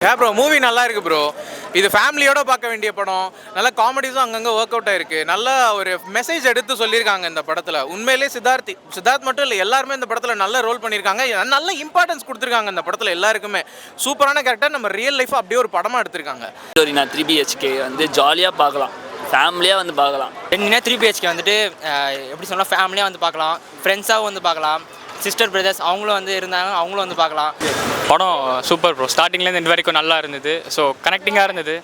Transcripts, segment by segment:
Bro movie நல்லா இருக்கு bro. இது ஃபேமிலியோட பார்க்க வேண்டிய படம். நல்ல காமெடிஸும் அங்கங்கே ஒர்க் அவுட் ஆயிருக்கு. நல்ல ஒரு மெசேஜ் எடுத்து சொல்லியிருக்காங்க இந்த படத்தில். உண்மையிலே சித்தார்த் மட்டும் இல்லை, எல்லாருமே இந்த படத்தில் நல்ல ரோல் பண்ணியிருக்காங்க. நல்ல இம்பார்ட்டன்ஸ் கொடுத்துருக்காங்க இந்த படத்தில் எல்லாருக்குமே. சூப்பரான கேரக்டர். நம்ம ரியல் லைஃப் அப்படியே ஒரு படமாக எடுத்திருக்காங்க. நான் 3BHK வந்து ஜாலியாக பார்க்கலாம், ஃபேமிலியாக வந்து பார்க்கலாம். என்னன்னா 3BHK வந்துட்டு எப்படி சொன்னால் ஃபேமிலியாக வந்து பார்க்கலாம், ஃப்ரெண்ட்ஸாகவும் வந்து பார்க்கலாம், சிஸ்டர் பிரதர்ஸ் அவங்களும் வந்து இருந்தாங்க, அவங்களும் வந்து பார்க்கலாம். படம் சூப்பர் ப்ரோ. ஸ்டார்டிங்லேருந்து இந்த வரைக்கும் நல்லா இருந்தது. ஸோ கனெக்டிங்காக இருந்தது.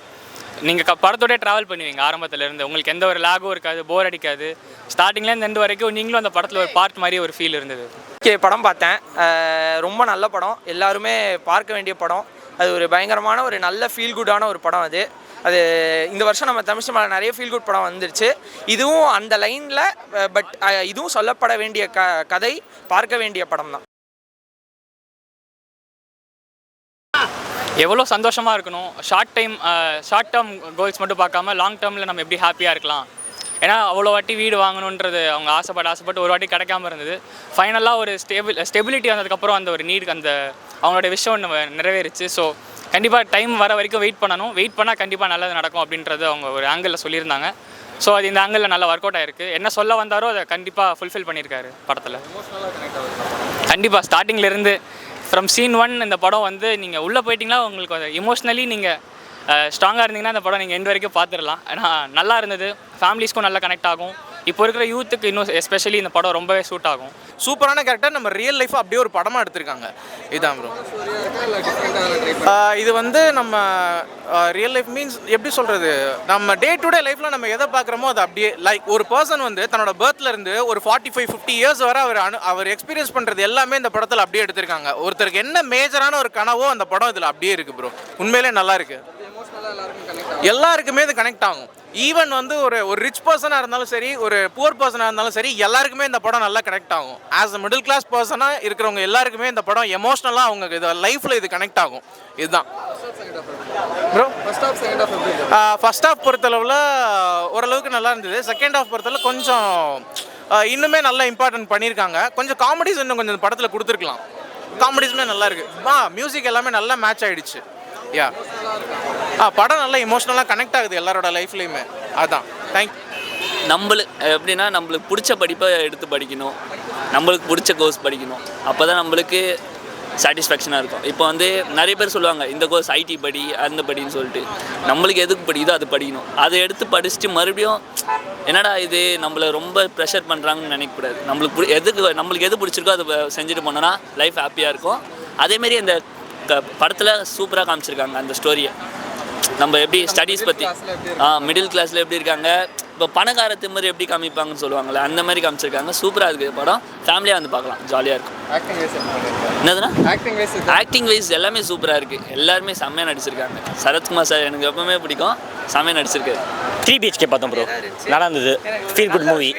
நீங்கள் படத்தோடய ட்ராவல் பண்ணுவீங்க ஆரம்பத்துலேருந்து. உங்களுக்கு எந்த ஒரு லேகும் இருக்காது, போர் அடிக்காது. ஸ்டார்டிங்லேருந்து எந்த வரைக்கும் நீங்களும் அந்த படத்தில் ஒரு பார்ட் மாதிரி ஒரு ஃபீல் இருந்தது. படம் பார்த்தேன், ரொம்ப நல்ல படம், எல்லாருமே பார்க்க வேண்டிய படம். அது ஒரு பயங்கரமான ஒரு நல்ல ஃபீல் குட்டான ஒரு படம். அது இந்த வருஷம் நம்ம தமிழ் சினிமாவில் நிறைய ஃபீல் குட் படம் வந்துருச்சு. இதுவும் அந்த லைனில், பட் இதுவும் சொல்லப்பட வேண்டிய கதை, பார்க்க வேண்டிய படம் தான். எவ்வளோ சந்தோஷமாக இருக்கணும். ஷார்ட் டேர்ம் கோல்ஸ் மட்டும் பார்க்காம லாங் டேர்மில் நம்ம எப்படி ஹாப்பியாக இருக்கலாம். ஏன்னா அவ்வளோ வாட்டி வீடு வாங்கணுன்றது அவங்க ஆசைப்பட்டு ஒரு வாட்டி கிடைக்காம இருந்தது. ஃபைனலாக ஒரு ஸ்டெபிலிட்டி வந்ததுக்கப்புறம் அந்த ஒரு நீடு, அந்த அவங்களோட விஷயம் நிறைவேறிச்சு. ஸோ கண்டிப்பாக டைம் வர வரைக்கும் வெயிட் பண்ணணும். வெயிட் பண்ணால் கண்டிப்பாக நல்லது நடக்கும் அப்படின்றது அவங்க ஒரு ஆங்கிளில் சொல்லியிருந்தாங்க. ஸோ அது இந்த ஆங்கிளில் நல்லா ஒர்க் அவுட் ஆகிருக்கு. என்ன சொல்ல வந்தாரோ அதை கண்டிப்பாக ஃபுல்ஃபில் பண்ணியிருக்காரு படத்தில். கண்டிப்பாக ஸ்டார்டிங்லேருந்து ஃப்ரம் சீன் 1 இந்த படம் வந்து நீங்கள் உள்ளே போயிட்டிங்கன்னா உங்களுக்கு அது எமோஷ்னலி நீங்கள் ஸ்ட்ராங்காக இருந்தீங்கன்னா இந்த படம் நீங்கள் எண்ட் வரைக்கும் பார்த்துடலாம். ஏன்னா நல்லா இருந்தது. ஃபேமிலிஸ்க்கும் நல்லா கனெக்ட் ஆகும். இப்போ இருக்கிற யூத்துக்கு இன்னும் எஸ்பெஷலி இந்த படம் ரொம்பவே சூட் ஆகும். சூப்பரான கேரக்டர். நம்ம ரியல் லைஃப் அப்படியே ஒரு படமாக எடுத்திருக்காங்க. இதுதான் ப்ரோ. இது வந்து நம்ம ரியல் லைஃப் மீன்ஸ் எப்படி சொல்கிறது, நம்ம டே டு டே லைஃப்பில் நம்ம எதை பார்க்குறோமோ அது அப்படியே லைக் ஒரு பர்சன் வந்து தன்னோட பர்த்லேருந்து ஒரு 45-50 இயர்ஸ் வரை அவர் எக்ஸ்பீரியன்ஸ் பண்ணுறது எல்லாமே இந்த படத்தில் அப்படியே எடுத்திருக்காங்க. ஒருத்தருக்கு என்ன மேஜரான ஒரு கனவோ அந்த படம் இதில் அப்படியே இருக்குது ப்ரோ. உண்மையிலே நல்லா இருக்குது. எல்லாருக்குமே இது கனெக்ட் ஆகும். ஈவன் வந்து ஒரு ரிச் பர்சனாக இருந்தாலும் சரி, ஒரு புவர் பர்சனாக இருந்தாலும் சரி, எல்லாருக்குமே இந்த படம் நல்லா கனெக்ட் ஆகும். ஆஸ் அ மிடில் கிளாஸ் பர்சனாக இருக்கிறவங்க எல்லாருக்குமே இந்த படம் எமோஷ்னலாக அவங்க இது லைஃப்பில் இது கனெக்ட் ஆகும். இதுதான் ப்ரோ. ஃபர்ஸ்ட் ஹாஃப் பொறுத்தளவில் ஓரளவுக்கு நல்லா இருந்தது. செகண்ட் ஹாஃப் பொறுத்தளவு கொஞ்சம் இன்னுமே நல்லா இம்பார்ட்டன்ட் பண்ணியிருக்காங்க. கொஞ்சம் காமெடிஸ் இன்னும் கொஞ்சம் படத்தில் கொடுத்துருக்கலாம். காமெடிஸுமே நல்லா இருக்குது. மியூசிக் எல்லாமே நல்லா மேட்ச் ஆகிடுச்சு. யா படம் நல்லா இமோஷ்னலாக கனெக்ட் ஆகுது எல்லாரோட லைஃப்லேயுமே. அதான் தேங்க்யூ. எப்படின்னா நம்மளுக்கு பிடிச்ச படிப்பை எடுத்து படிக்கணும், நம்மளுக்கு பிடிச்ச கோர்ஸ் படிக்கணும். அப்போ தான் நம்மளுக்கு சாட்டிஸ்ஃபேக்ஷனாக இருக்கும். இப்போ வந்து நிறைய பேர் சொல்லுவாங்க இந்த கோர்ஸ் ஐடி படி அந்த படின்னு சொல்லிட்டு. நம்மளுக்கு எதுக்கு படிக்குதோ அது படிக்கணும். அதை எடுத்து படிச்சுட்டு மறுபடியும் என்னடா இது நம்மளை ரொம்ப ப்ரெஷர் பண்ணுறாங்கன்னு நினைக்கக்கூடாது. நம்மளுக்கு எது பிடிச்சிருக்கோ அதை செஞ்சுட்டு போனோன்னா லைஃப் ஹாப்பியாக இருக்கும். அதேமாரி அந்த படத்தில் சூப்பராக காமிச்சிருக்காங்க அந்த ஸ்டோரியை. நம்ம எப்படி ஸ்டடீஸ் பற்றி மிடில் கிளாஸில் எப்படி இருக்காங்க, இப்போ பணக்கார திமிரு எப்படி காமிப்பாங்கன்னு சொல்லுவாங்கள்ல, அந்த மாதிரி காமிச்சிருக்காங்க. சூப்பராக இருக்குது படம். ஃபேமிலியாக வந்து பார்க்கலாம், ஜாலியாக இருக்கும். என்னதுன்னா ஆக்டிங் வைஸ் எல்லாமே சூப்பராக இருக்குது. எல்லாருமே செம்மையாக நடிச்சிருக்காங்க. சரத்குமார் சார் எனக்கு எப்பவுமே பிடிக்கும், செம்மையாக நடிச்சிருக்காரு. 3BHK பார்த்தோம் ப்ரோ, நல்லா இருந்தது. Feel good movie.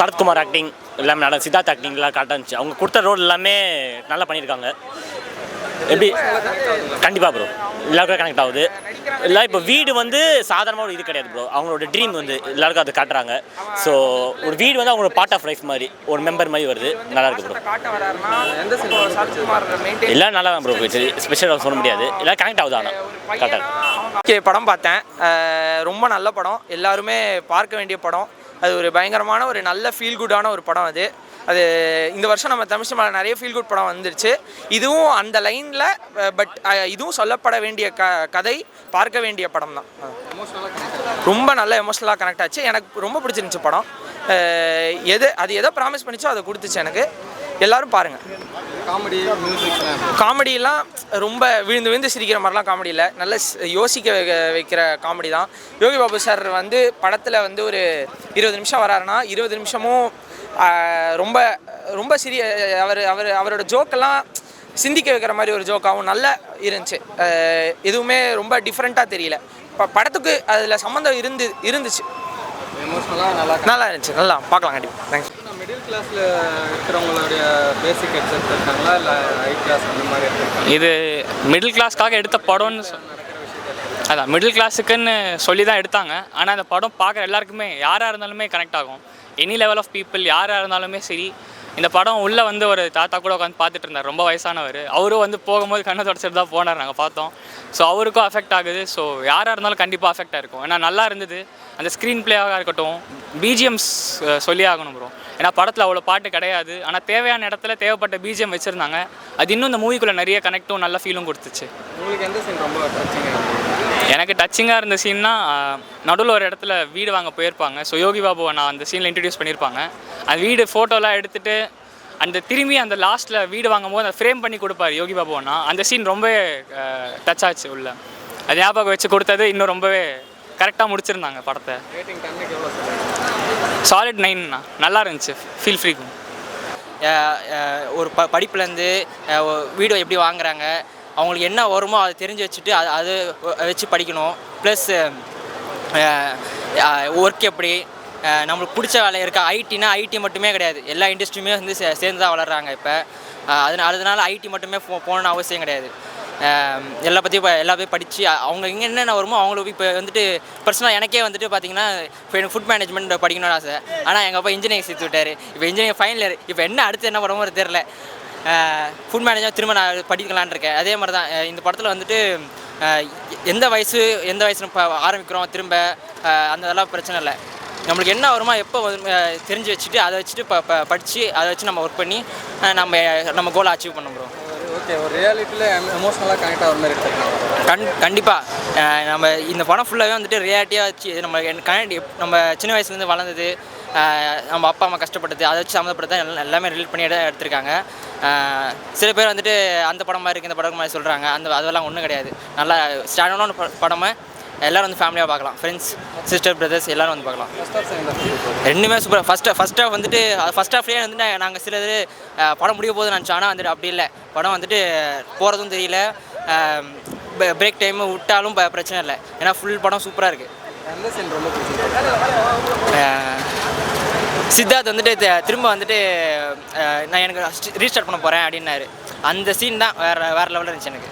Sarathkumar acting எல்லாமே நல்லா, சித்தார்த் ஆக்டிங் எல்லாம் கரெக்டாக இருந்துச்சு. அவங்க கொடுத்த ரோல் எல்லாமே நல்லா பண்ணியிருக்காங்க. எப்படி கண்டிப்பாக ப்ரோ எல்லாருக்கும் கனெக்ட் ஆகுது. இல்லை இப்போ வீடு வந்து சாதாரணமாக ஒரு இது கிடையாது ப்ரோ. அவங்களோட ட்ரீம் வந்து எல்லாருக்கும் அது காட்டுறாங்க. ஸோ ஒரு வீடு வந்து அவங்களோட பார்ட் ஆஃப் லைஃப் மாதிரி, ஒரு மெம்பர் மாதிரி வருது. நல்லா இருக்குது ப்ரோ. எல்லாம் நல்லா தான் ப்ரோ போயிடுச்சு. ஸ்பெஷலாக சொல்ல முடியாது, எல்லாம் கனெக்ட் ஆகுது. ஆனால் கரெக்டாக படம் பார்த்தேன், ரொம்ப நல்ல படம், எல்லாருமே பார்க்க வேண்டிய படம். அது ஒரு பயங்கரமான ஒரு நல்ல ஃபீல் குட்டான ஒரு படம். அது இந்த வருஷம் நம்ம தமிழ் சினிமாவில் நிறைய ஃபீல் குட் படம் வந்துருச்சு. இதுவும் அந்த லைனில், பட் இதுவும் சொல்லப்பட வேண்டிய கதை, பார்க்க வேண்டிய படம் தான். ரொம்ப நல்ல எமோஷ்னலாக கனெக்ட் ஆச்சு. எனக்கு ரொம்ப பிடிச்சிருந்துச்சு படம். எதை ப்ராமிஸ் பண்ணிச்சோ அதை கொடுத்துச்சு எனக்கு. எல்லோரும் பாருங்கள். காமெடியெல்லாம் ரொம்ப விழுந்து சிரிக்கிற மாதிரிலாம் காமெடி இல்லை, நல்ல யோசிக்க வைக்கிற காமெடி தான். யோகி பாபு சார் வந்து படத்தில் வந்து ஒரு 20 நிமிஷம் வராருன்னா 20 நிமிஷமும் ரொம்ப ரொம்ப அவரோட ஜோக்கெல்லாம் சிந்திக்க வைக்கிற மாதிரி ஒரு ஜோக்காகவும் நல்லா இருந்துச்சு. எதுவுமே ரொம்ப டிஃப்ரெண்ட்டாக தெரியல. படத்துக்கு அதில் சம்மந்தம் இருந்துச்சு. நல்லா இருந்துச்சு. நல்லா பார்க்கலாம் கண்டிப்பாக. தேங்க்ஸ். மிடில் கிளாஸில் இருக்கிறவங்களுடைய பேசிக் எக்ஸப்ட் இருக்காங்களா, இல்லை ஹை கிளாஸ் அந்த மாதிரி இருக்காங்க? இது மிடில் கிளாஸ்க்காக எடுத்த படம்னு அதான் மிடில் கிளாஸுக்குன்னு சொல்லி தான் எடுத்தாங்க. ஆனால் அந்த படம் பார்க்குற எல்லாருக்குமே யாராக இருந்தாலுமே கனெக்ட் ஆகும். எனி லெவல் ஆஃப் பீப்புள் யாராக இருந்தாலுமே சரி, இந்த படம் உள்ளே வந்து ஒரு தாத்தா கூட உட்காந்து பார்த்துட்டு இருந்தார், ரொம்ப வயசானவர். அவரும் வந்து போகும்போது கண்ணை தொடச்சிட்டு தான் போனார், நாங்கள் பார்த்தோம். ஸோ அவருக்கும் அஃபெக்ட் ஆகுது. ஸோ யாராக இருந்தாலும் கண்டிப்பாக அஃபெக்ட் ஆகிருக்கும். ஏன்னா நல்லா இருந்தது அந்த ஸ்க்ரீன் பிளேவாக இருக்கட்டும், பிஜிஎம்ஸ் சொல்லி ஆகணும் ப்ரோ. ஏன்னா படத்தில் அவ்வளோ பாட்டு கிடையாது, ஆனால் தேவையான இடத்துல தேவைப்பட்ட பிஜிஎம் வச்சுருந்தாங்க. அது இன்னும் இந்த மூவிக்குள்ளே நிறைய கனெக்டும் நல்ல ஃபீலும் கொடுத்துச்சு. உங்களுக்கு எந்த சீன் ரொம்ப டச்சிங்காக? எனக்கு டச்சிங்காக இருந்த சீன்னா நடுவில் ஒரு இடத்துல வீடு வாங்க போயிருப்பாங்க. ஸோ யோகி பாபுவை நான் அந்த சீனில் இன்ட்ரடியூஸ் பண்ணியிருப்பாங்க. அந்த வீடு ஃபோட்டோலாம் எடுத்துகிட்டு அந்த திரும்பி அந்த லாஸ்ட்டில் வீடு வாங்கும் போது அந்த ஃப்ரேம் பண்ணி கொடுப்பார் யோகி பாபுவனா. அந்த சீன் ரொம்பவே டச் ஆச்சு உள்ள. அது ஞாபகம் வச்சு கொடுத்தது இன்னும் ரொம்பவே கரெக்டாக முடிச்சிருந்தாங்க படத்தை. ரேட்டிங் 10க்கு எவ்வளோ சார்? சாலிட் 9ண்ணா, நல்லா இருந்துச்சு. ஃபீல் ஃப்ரீக்கும் ஒரு படிப்புலேருந்து வீடு எப்படி வாங்குறாங்க, அவங்களுக்கு என்ன வருமோ அதை தெரிஞ்சு வச்சுட்டு அது வச்சு படிக்கணும். ப்ளஸ் ஒர்க் எப்படி, நம்மளுக்கு பிடிச்ச வேலை இருக்கா. ஐடினா ஐடி மட்டுமே கிடையாது, எல்லா இண்டஸ்ட்ரியுமே வந்து சேர்ந்து தான் வளர்கிறாங்க இப்போ. அதனால ஐடி மட்டுமே போகணுன்னு அவசியம் கிடையாது. எல்லா பற்றியும் படித்து அவங்க இங்கே என்னென்ன வருமோ அவங்களுக்கு இப்போ வந்துட்டு பர்சனலாக எனக்கே வந்துட்டு பார்த்தீங்கன்னா இப்போ எனக்கு ஃபுட் மேனேஜ்மெண்ட் படிக்கணும்னு ஆசை. ஆனால் எங்கள் அப்பா இன்ஜினியரிங் சேர்த்து விட்டார். இப்போ இன்ஜினியரிங் ஃபைனல் இயர். இப்போ என்ன அடுத்து என்ன பண்ணுமோ தெரில. ஃபுட் மேனேஜர் திரும்ப நான் படிக்கலான்னு இருக்கேன். அதே மாதிரி தான் இந்த படத்தில் வந்துட்டு எந்த வயசு ஆரம்பிக்கிறோம் திரும்ப அந்த இதெல்லாம் பிரச்சனை இல்லை. நம்மளுக்கு என்ன வருமா எப்போ தெரிஞ்சு வச்சுட்டு அதை வச்சுட்டு படித்து அதை வச்சு நம்ம ஒர்க் பண்ணி நம்ம கோலை அச்சீவ் பண்ண போகிறோம். ஓகே, ஒரு ரியாலிட்டியில் எமோஷ்னலாக கனெக்ட் ஆகிற மாதிரி எடுத்துக்கலாம். கண்டிப்பாக நம்ம இந்த படம் ஃபுல்லாகவே வந்துட்டு ரியாலிட்டியாக வச்சு நம்ம சின்ன வயசுலேருந்து வளர்ந்தது, நம்ம அப்பா அம்மா கஷ்டப்பட்டது, அதை வச்சு சம்மந்தப்பட்டு தான் எல்லாமே ரிலேட் பண்ணி எடுத்திருக்காங்க. சில பேர் வந்துட்டு அந்த படம் மாதிரி இருக்குது இந்த படம் மாதிரி சொல்கிறாங்க. அதெல்லாம் ஒன்றும் கிடையாது. நல்லா ஸ்டாண்டர்டான படமாக எல்லோரும் வந்து ஃபேமிலியாக பார்க்கலாம். ஃப்ரெண்ட்ஸ், சிஸ்டர், பிரதர்ஸ் எல்லோரும் வந்து பார்க்கலாம். ரெண்டுமே சூப்பர். ஃபஸ்ட் ஹாஃப் வந்துட்டு ஃபஸ்ட் ஹாஃப்லேயே வந்துட்டு நாங்கள் சில இது படம் முடிய போகுதுன்னு நினச்சோம். ஆனால் வந்துட்டு அப்படி இல்லை. படம் வந்துட்டு போகிறதும் தெரியல. பிரேக் டைம் விட்டாலும் பிரச்சனை இல்லை. ஏன்னா ஃபுல் படம் சூப்பராக இருக்குது. எந்த சீன் ரொம்ப பிடிச்சிருக்கு? சித்தார்த் வந்துட்டு திரும்ப வந்துட்டு நான் எனக்கு ரீஸ்டார்ட் பண்ண போகிறேன் அப்படின்னாரு. அந்த சீன் தான் வேறு லெவலில் இருந்துச்சு எனக்கு.